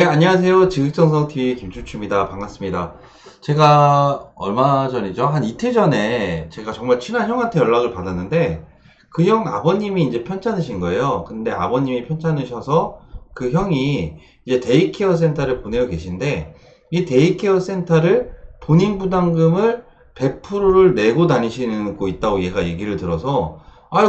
네, 안녕하세요. 지극정성TV 김주추입니다. 반갑습니다. 제가 얼마 전이죠? 한 이틀 전에 제가 정말 친한 형한테 연락을 받았는데 그 형 아버님이 이제 편찮으신 거예요. 근데 아버님이 편찮으셔서 그 형이 이제 데이케어 센터를 보내고 계신데 이 데이케어 센터를 본인 부담금을 100%를 내고 다니시는 거 있다고 얘가 얘기를 들어서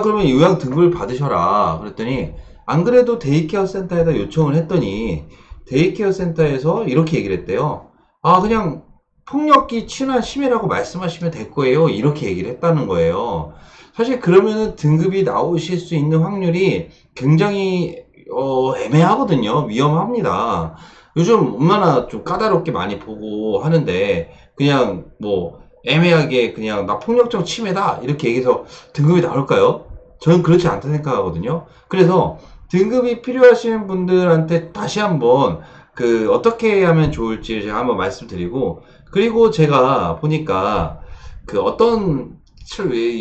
그러면 요양 등급을 받으셔라 그랬더니 안 그래도 데이케어 센터에다 요청을 했더니 데이케어 센터에서 이렇게 얘기를 했대요. 그냥 폭력기 친화 심해라고 말씀하시면 될 거예요. 이렇게 얘기를 했다는 거예요. 사실 그러면은 등급이 나오실 수 있는 확률이 굉장히 애매하거든요. 위험합니다. 요즘 얼마나 좀 까다롭게 많이 보고 하는데 그냥 뭐 애매하게 그냥 나 폭력적 침해다 이렇게 얘기해서 등급이 나올까요? 저는 그렇지 않다 생각하거든요. 그래서 등급이 필요하신 분들한테 다시 한번 어떻게 하면 좋을지 제가 한번 말씀드리고, 그리고 제가 보니까 어떤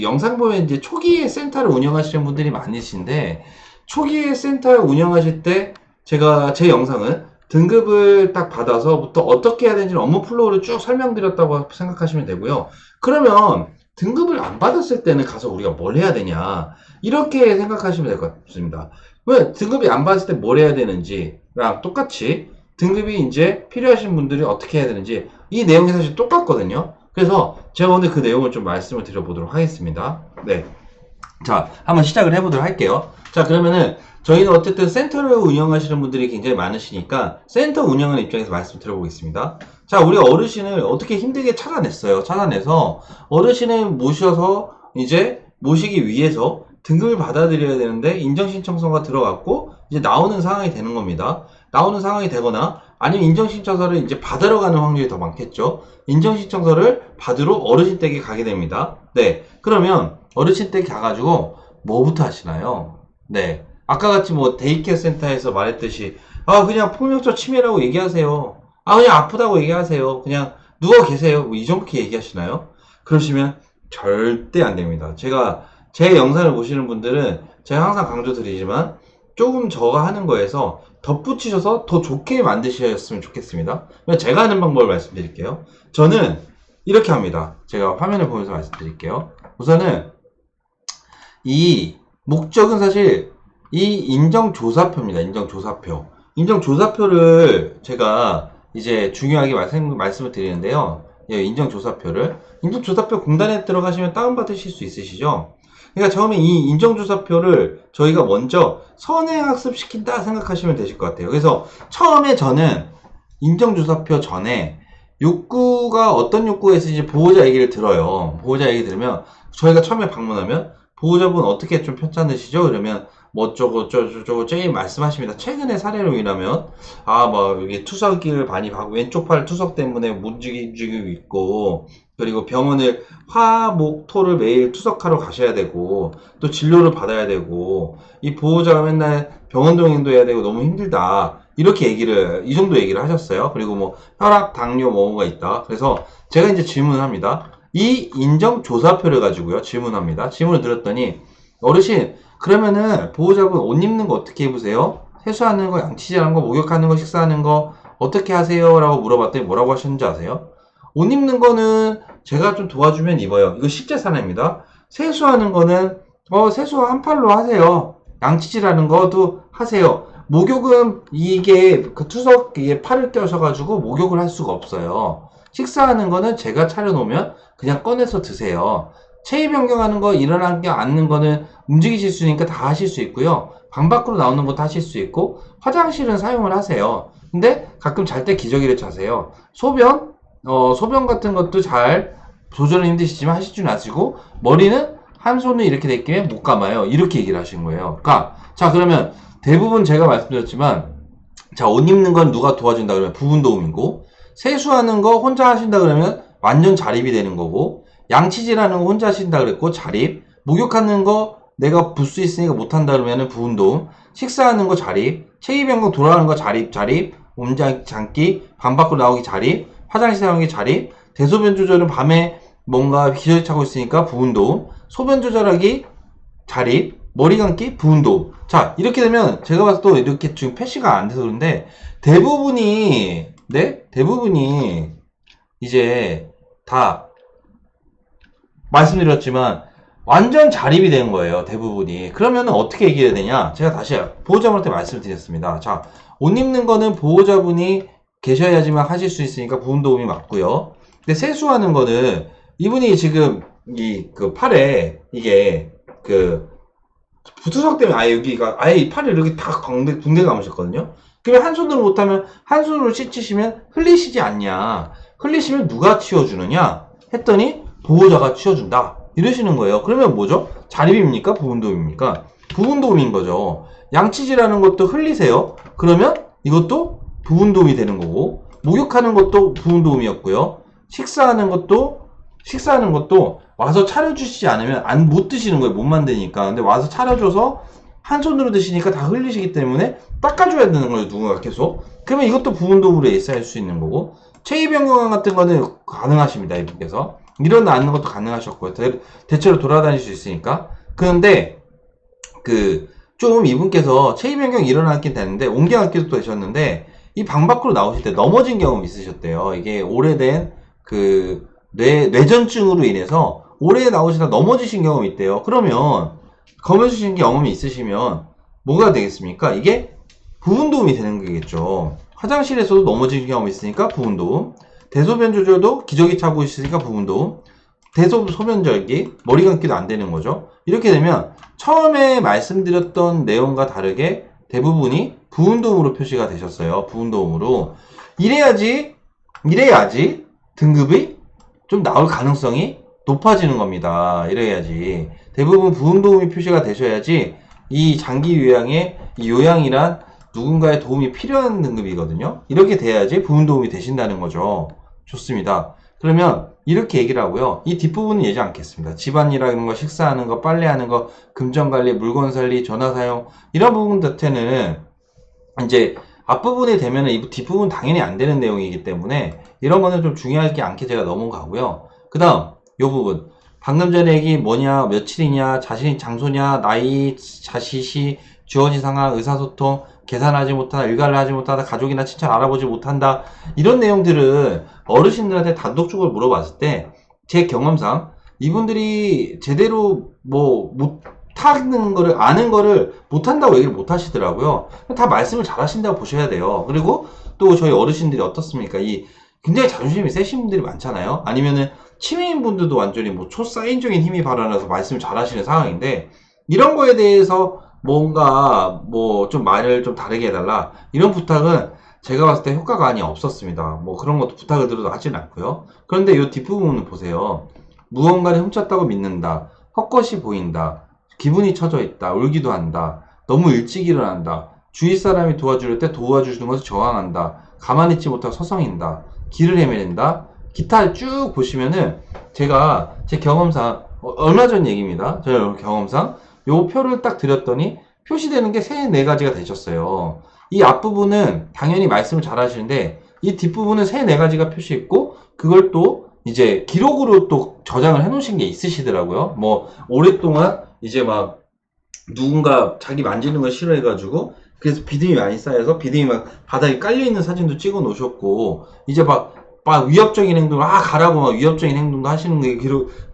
영상 보면 이제 초기에 센터를 운영하시는 분들이 많으신데 초기에 센터를 운영하실 때 제가 제 영상은 등급을 딱 받아서부터 어떻게 해야 되는지 업무 플로우를 쭉 설명드렸다고 생각하시면 되고요. 그러면 등급을 안 받았을 때는 가서 우리가 뭘 해야 되냐 이렇게 생각하시면 될 것 같습니다. 왜 등급이 안 받았을 때 뭘 해야 되는지랑 똑같이 등급이 이제 필요하신 분들이 어떻게 해야 되는지 이 내용이 사실 똑같거든요. 그래서 제가 오늘 그 내용을 좀 말씀을 드려보도록 하겠습니다. 네. 자, 한번 시작을 해보도록 할게요. 자, 그러면은 저희는 어쨌든 센터를 운영하시는 분들이 굉장히 많으시니까 센터 운영하는 입장에서 말씀 드려보겠습니다. 자, 우리 어르신을 어떻게 힘들게 찾아냈어요. 찾아내서 어르신을 모셔서 이제 모시기 위해서 등급을 받아들여야 되는데 인정신청서가 들어갔고 이제 나오는 상황이 되는 겁니다. 나오는 상황이 되거나 아니면 인정신청서를 이제 받으러 가는 확률이 더 많겠죠. 인정신청서를 받으러 어르신 댁에 가게 됩니다. 네. 그러면 어르신 댁 가가지고 뭐부터 하시나요? 네. 아까 같이 뭐 데이케어 센터에서 말했듯이 그냥 폭력적 침해라고 얘기하세요. 그냥 아프다고 얘기하세요. 그냥 누워 계세요. 뭐 이렇게 얘기하시나요? 그러시면 절대 안 됩니다. 제가 제 영상을 보시는 분들은 제가 항상 강조드리지만 조금 저가 하는 거에서 덧붙이셔서 더 좋게 만드셨으면 좋겠습니다. 제가 하는 방법을 말씀드릴게요. 저는 이렇게 합니다. 제가 화면을 보면서 말씀드릴게요. 우선은 이 목적은 사실 이 인정조사표입니다. 인정조사표. 인정조사표를 제가 이제 중요하게 말씀을 드리는데요. 예, 인정조사표 공단에 들어가시면 다운받으실 수 있으시죠? 그러니까 처음에 이 인정조사표를 저희가 먼저 선행학습시킨다 생각하시면 되실 것 같아요. 그래서 처음에 저는 인정조사표 전에 욕구가 어떤 욕구가 있을지 보호자 얘기를 들어요. 보호자 얘기 들으면 저희가 처음에 방문하면 보호자분 어떻게 좀 편찮으시죠? 그러면 뭐 어쩌고 저쩌고 제일 말씀하십니다. 최근의 사례로 인하면 뭐 여기 투석을 많이 받고 왼쪽 팔 투석 때문에 못 움직이고 있고 그리고 병원을 화목토를 매일 투석하러 가셔야 되고 또 진료를 받아야 되고 이 보호자가 맨날 병원 동행도 해야 되고 너무 힘들다. 이렇게 이 정도 얘기를 하셨어요. 그리고 뭐 혈압, 당뇨 뭐가 있다. 그래서 제가 이제 질문을 합니다. 이 인정조사표를 가지고요. 질문합니다. 질문을 드렸더니 어르신 그러면은 보호자분 옷 입는 거 어떻게 입으세요? 세수하는 거, 양치질하는 거, 목욕하는 거, 식사하는 거 어떻게 하세요? 라고 물어봤더니 뭐라고 하셨는지 아세요? 옷 입는 거는 제가 좀 도와주면 입어요. 이거 실제 사례입니다. 세수하는 거는 세수 한 팔로 하세요. 양치질하는 것도 하세요. 목욕은 이게 투석에 팔을 껴셔가지고 목욕을 할 수가 없어요. 식사하는 거는 제가 차려놓으면 그냥 꺼내서 드세요. 체위 변경하는 거, 일어나지 않는 거는 움직이실 수 있으니까 다 하실 수 있고요. 방 밖으로 나오는 것도 하실 수 있고, 화장실은 사용을 하세요. 근데 가끔 잘 때 기저귀를 차세요. 소변 같은 것도 잘 조절은 힘드시지만 하실 줄 아시고, 머리는 한 손을 이렇게 대끼면 못 감아요. 이렇게 얘기를 하신 거예요. 자, 그러면 대부분 제가 말씀드렸지만, 자, 옷 입는 건 누가 도와준다 그러면 부분 도움이고, 세수하는 거 혼자 하신다 그러면 완전 자립이 되는 거고, 양치질하는 거 혼자 하신다 그랬고 자립, 목욕하는 거 내가 부스 있으니까 못한다 그러면 부분 도움, 식사하는 거 자립, 체위 변경 돌아가는 거 자립, 몸 잠기, 방 밖으로 나오기 자립, 화장실 사용하기 자립, 대소변 조절은 밤에 뭔가 기저귀 차고 있으니까 부분 도움, 소변 조절하기 자립, 머리 감기, 부은 도움. 자, 이렇게 되면 제가 봐서 또 이렇게 지금 패시가 안 돼서 그런데 대부분이, 네? 대부분이 이제 다 말씀드렸지만 완전 자립이 된 거예요. 대부분이. 그러면 어떻게 얘기해야 되냐? 제가 다시 보호자분한테 말씀을 드렸습니다. 자, 옷 입는 거는 보호자분이 계셔야지만 하실 수 있으니까 부은 도움이 맞고요. 근데 세수하는 거는 이분이 지금 그 팔에 이게 그 부투석 때문에 아예 여기가 아예 이 팔을 이렇게 다 붕대 감으셨거든요. 그러면 한 손으로 못하면 한 손으로 씻으시면 흘리시지 않냐? 흘리시면 누가 치워주느냐? 했더니 보호자가 치워준다. 이러시는 거예요. 그러면 뭐죠? 자립입니까? 부분도움입니까? 부분도움인 거죠. 양치질하는 것도 흘리세요. 그러면 이것도 부분도움이 되는 거고, 목욕하는 것도 부분도움이었고요. 식사하는 것도 와서 차려주시지 않으면 못 드시는 거예요. 못 만드니까. 근데 와서 차려줘서 한 손으로 드시니까 다 흘리시기 때문에 닦아줘야 되는 거예요. 누군가 계속. 그러면 이것도 부분도움으로 예사할 수 있는 거고, 체위 변경 같은 거는 가능하십니다. 이분께서. 일어나는 것도 가능하셨고요. 대체로 돌아다닐 수 있으니까. 그런데 좀 이분께서 체위 변경이 일어났긴 되는데 옮겨앉기도 또 되셨는데 이 방 밖으로 나오실 때 넘어진 경험이 있으셨대요. 이게 오래된 뇌전증으로 인해서 오래 나오시다 넘어지신 경험이 있대요. 그러면 검어주신 경험이 있으시면 뭐가 되겠습니까? 이게 부분도움이 되는 거겠죠. 화장실에서도 넘어진 경험이 있으니까 부분도움. 대소변 조절도 기저귀 차고 있으니까 부분도움. 대소변절기, 머리 감기도 안 되는 거죠. 이렇게 되면 처음에 말씀드렸던 내용과 다르게 대부분이 부운동으로 표시가 되셨어요. 부운동으로. 이래야지 등급이 좀 나올 가능성이 높아지는 겁니다. 이래야지. 대부분 부운도움이 표시가 되셔야지 이 장기 요양의 이 요양이란 누군가의 도움이 필요한 등급이거든요. 이렇게 돼야지 부운도움이 되신다는 거죠. 좋습니다. 그러면 이렇게 얘기를 하고요. 이 뒷부분은 얘기 않겠습니다. 집안일하는 거, 식사하는 거, 빨래하는 거, 금전관리, 물건관리, 전화사용 이런 부분 자체는 이제 앞부분에 되면은 이 뒷부분 당연히 안 되는 내용이기 때문에 이런 거는 좀 중요하지 않게 제가 넘어가고요. 그 다음 이 부분 방금 전에 얘기 뭐냐, 며칠이냐, 자신이 장소냐, 나이, 자시시, 주어진 상황, 의사소통, 계산하지 못하다, 일과를 하지 못하다, 가족이나 친척 알아보지 못한다 이런 내용들은 어르신들한테 단독적으로 물어봤을 때 제 경험상 이분들이 제대로 못하는 거를 아는 거를 못한다고 얘기를 못 하시더라고요. 다 말씀을 잘 하신다고 보셔야 돼요. 그리고 또 저희 어르신들이 어떻습니까? 이 굉장히 자존심이 세신 분들이 많잖아요. 아니면은 치매인 분들도 완전히 초사인적인 힘이 발현해서 말씀을 잘 하시는 상황인데 이런 거에 대해서 뭔가 좀 말을 좀 다르게 해달라 이런 부탁은 제가 봤을 때 효과가 많이 없었습니다. 그런 것도 부탁을 드려도 하진 않고요. 그런데 이 뒷부분을 보세요. 무언가를 훔쳤다고 믿는다. 헛것이 보인다. 기분이 처져 있다. 울기도 한다. 너무 일찍 일어난다. 주위 사람이 도와줄 때 도와주는 것을 저항한다. 가만히 있지 못하고 서성인다. 길을 헤매는다. 기타 쭉 보시면은 제가 제 경험상 얼마 전 얘기입니다. 제 경험상 요 표를 딱 드렸더니 표시되는 게 3, 4가지가 되셨어요. 이 앞부분은 당연히 말씀을 잘 하시는데 이 뒷부분은 3, 4가지가 표시있고 그걸 또 이제 기록으로 또 저장을 해 놓으신 게 있으시더라고요. 오랫동안 이제 누군가 자기 만지는 걸 싫어해가지고 그래서 비듬이 많이 쌓여서 비듬이 바닥에 깔려있는 사진도 찍어 놓으셨고 이제 위협적인 행동을 가라고 위협적인 행동도 하시는 게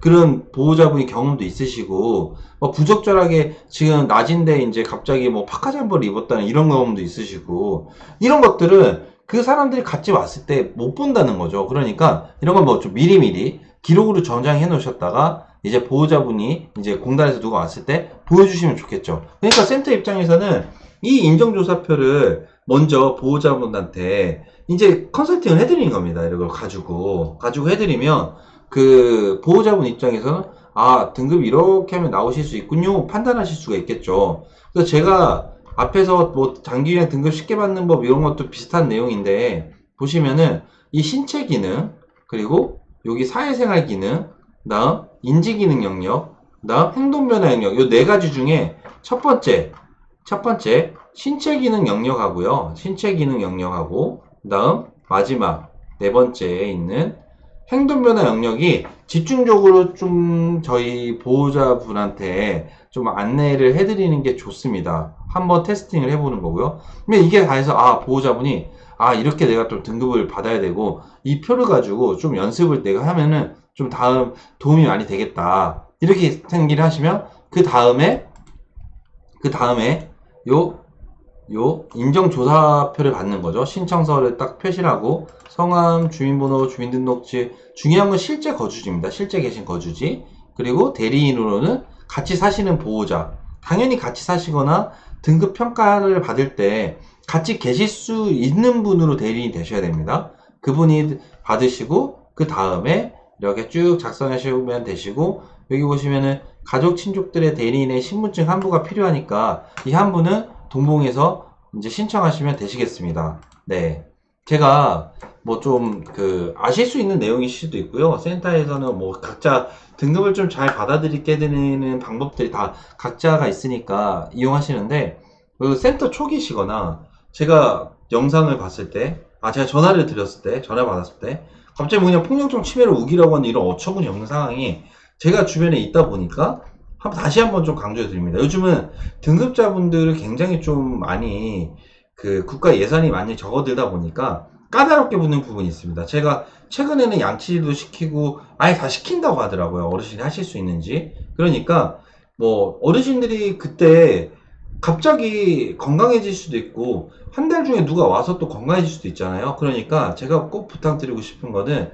그런 보호자분이 경험도 있으시고 부적절하게 지금 낮인데 이제 갑자기 파카 잠바를 입었다는 이런 경험도 있으시고 이런 것들은 그 사람들이 같이 왔을 때 못 본다는 거죠. 그러니까 이런 건 좀 미리미리 기록으로 저장해 놓으셨다가 이제 보호자분이 이제 공단에서 누가 왔을 때 보여주시면 좋겠죠. 그러니까 센터 입장에서는 이 인정조사표를 먼저 보호자분한테 이제 컨설팅을 해드리는 겁니다. 이걸 가지고 해드리면 그 보호자분 입장에서는 등급이 이렇게 하면 나오실 수 있군요. 판단하실 수가 있겠죠. 그래서 제가 앞에서 장기유양 등급 쉽게 받는 법 이런 것도 비슷한 내용인데 보시면은 이 신체 기능 그리고 여기 사회생활 기능 그다음 인지기능 영역 그다음 행동변화 영역 요 4가지 중에 첫 번째 신체 기능 영역하고요. 신체 기능 영역하고 그다음 마지막 4번째에 있는 행동 변화 영역이 집중적으로 좀 저희 보호자분한테 좀 안내를 해드리는 게 좋습니다. 한번 테스팅을 해보는 거고요. 근데 이게 다 해서 보호자분이 이렇게 내가 좀 등급을 받아야 되고 이 표를 가지고 좀 연습을 내가 하면은 좀 다음 도움이 많이 되겠다. 이렇게 생기를 하시면 그 다음에 요 인정조사표를 받는 거죠. 신청서를 딱 표시를 하고 성함, 주민번호, 주민등록지, 중요한 건 실제 거주지입니다. 실제 계신 거주지. 그리고 대리인으로는 같이 사시는 보호자. 당연히 같이 사시거나 등급 평가를 받을 때 같이 계실 수 있는 분으로 대리인이 되셔야 됩니다. 그분이 받으시고 그 다음에 이렇게 쭉 작성하시면 되시고, 여기 보시면은 가족 친족들의 대리인의 신분증 한부가 필요하니까 이 한부는 동봉해서 이제 신청하시면 되시겠습니다. 네. 제가 뭐 좀 아실 수 있는 내용일 수도 있고요. 센터에서는 뭐 각자 등급을 좀 잘 받아들이게 되는 방법들이 다 각자가 있으니까 이용하시는데, 그 센터 초기시거나 제가 영상을 봤을 때, 제가 전화를 드렸을 때, 전화 받았을 때, 갑자기 뭐 그냥 폭력적 침해를 우기라고 하는 이런 어처구니 없는 상황이 제가 주변에 있다 보니까 다시 한번 좀 강조해 드립니다. 요즘은 등급자분들을 굉장히 좀 많이 국가 예산이 많이 적어들다 보니까 까다롭게 묻는 부분이 있습니다. 제가 최근에는 양치도 시키고 아예 다 시킨다고 하더라고요. 어르신이 하실 수 있는지. 그러니까 뭐 어르신들이 그때 갑자기 건강해질 수도 있고 한 달 중에 누가 와서 또 건강해질 수도 있잖아요. 그러니까 제가 꼭 부탁드리고 싶은 거는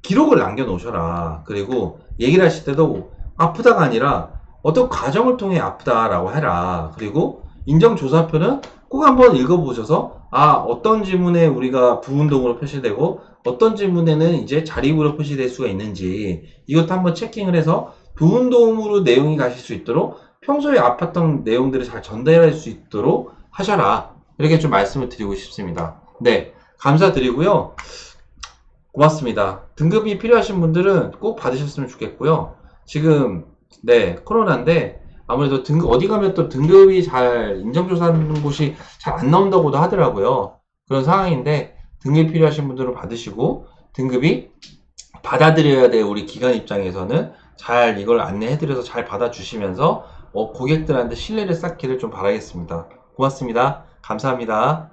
기록을 남겨 놓으셔라. 그리고 얘기를 하실 때도 아프다가 아니라 어떤 과정을 통해 아프다라고 해라. 그리고 인정조사표는 꼭 한번 읽어보셔서 어떤 지문에 우리가 부운동으로 표시되고 어떤 지문에는 이제 자립으로 표시될 수가 있는지 이것도 한번 체킹을 해서 부운동으로 내용이 가실 수 있도록 평소에 아팠던 내용들을 잘 전달할 수 있도록 하셔라. 이렇게 좀 말씀을 드리고 싶습니다. 네, 감사드리고요. 고맙습니다. 등급이 필요하신 분들은 꼭 받으셨으면 좋겠고요. 지금 코로나인데 아무래도 어디 가면 또 등급이 잘 인정조사하는 곳이 잘 안 나온다고도 하더라고요. 그런 상황인데 등급이 필요하신 분들은 받으시고, 등급이 받아들여야 될 우리 기관 입장에서는 잘 이걸 안내해드려서 잘 받아주시면서 고객들한테 신뢰를 쌓기를 좀 바라겠습니다. 고맙습니다. 감사합니다.